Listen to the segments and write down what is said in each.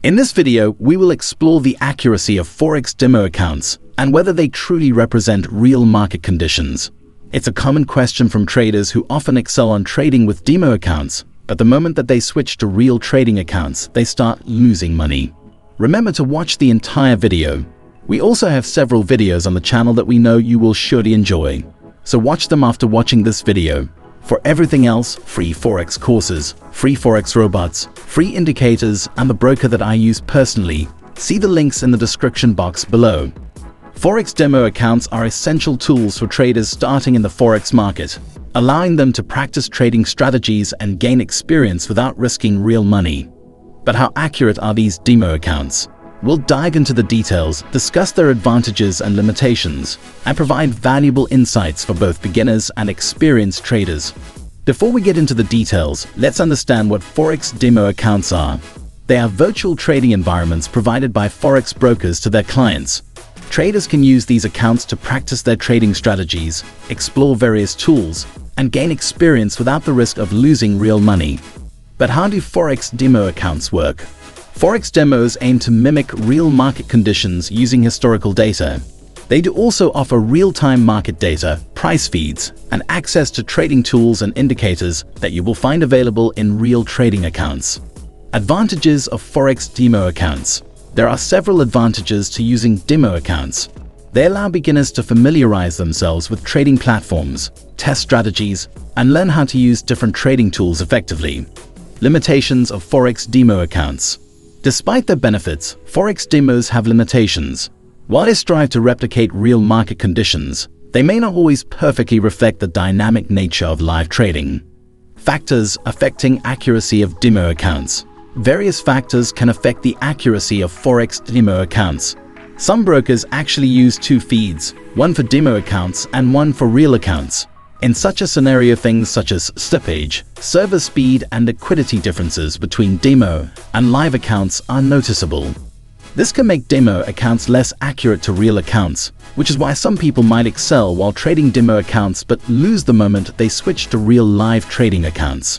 In this video, we will explore the accuracy of Forex demo accounts and whether they truly represent real market conditions. It's a common question from traders who often excel on trading with demo accounts, but the moment that they switch to real trading accounts, they start losing money. Remember to watch the entire video. We also have several videos on the channel that we know you will surely enjoy, so watch them after watching this video. For everything else, free Forex courses, free Forex robots, free indicators, and the broker that I use personally, see the links in the description box below. Forex demo accounts are essential tools for traders starting in the Forex market, allowing them to practice trading strategies and gain experience without risking real money. But how accurate are these demo accounts? We'll dive into the details, discuss their advantages and limitations, and provide valuable insights for both beginners and experienced traders. Before we get into the details, let's understand what Forex demo accounts are. They are virtual trading environments provided by Forex brokers to their clients. Traders can use these accounts to practice their trading strategies, explore various tools, and gain experience without the risk of losing real money. But how do Forex demo accounts work? Forex demos aim to mimic real market conditions using historical data. They do also offer real-time market data, price feeds, and access to trading tools and indicators that you will find available in real trading accounts. Advantages of Forex demo accounts. There are several advantages to using demo accounts. They allow beginners to familiarize themselves with trading platforms, test strategies, and learn how to use different trading tools effectively. Limitations of Forex demo accounts. Despite their benefits, Forex demos have limitations. While they strive to replicate real market conditions, they may not always perfectly reflect the dynamic nature of live trading. Factors affecting accuracy of demo accounts. Various factors can affect the accuracy of Forex demo accounts. Some brokers actually use two feeds, one for demo accounts and one for real accounts. In such a scenario, things such as slippage, server speed, and liquidity differences between demo and live accounts are noticeable. This can make demo accounts less accurate to real accounts, which is why some people might excel while trading demo accounts but lose the moment they switch to real live trading accounts.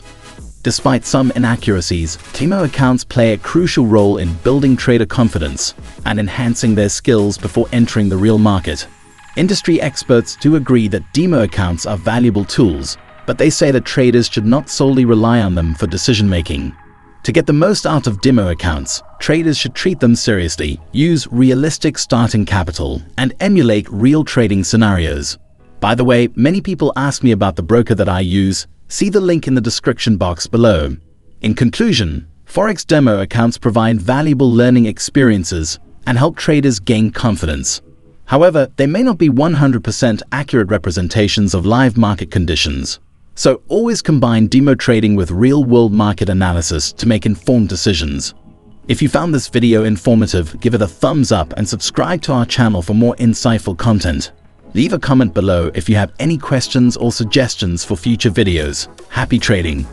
Despite some inaccuracies, demo accounts play a crucial role in building trader confidence and enhancing their skills before entering the real market. Industry experts do agree that demo accounts are valuable tools, but they say that traders should not solely rely on them for decision-making. To get the most out of demo accounts, traders should treat them seriously, use realistic starting capital, and emulate real trading scenarios. By the way, many people ask me about the broker that I use. See the link in the description box below. In conclusion, Forex demo accounts provide valuable learning experiences and help traders gain confidence. However, they may not be 100% accurate representations of live market conditions. So always combine demo trading with real-world market analysis to make informed decisions. If you found this video informative, give it a thumbs up and subscribe to our channel for more insightful content. Leave a comment below if you have any questions or suggestions for future videos. Happy trading!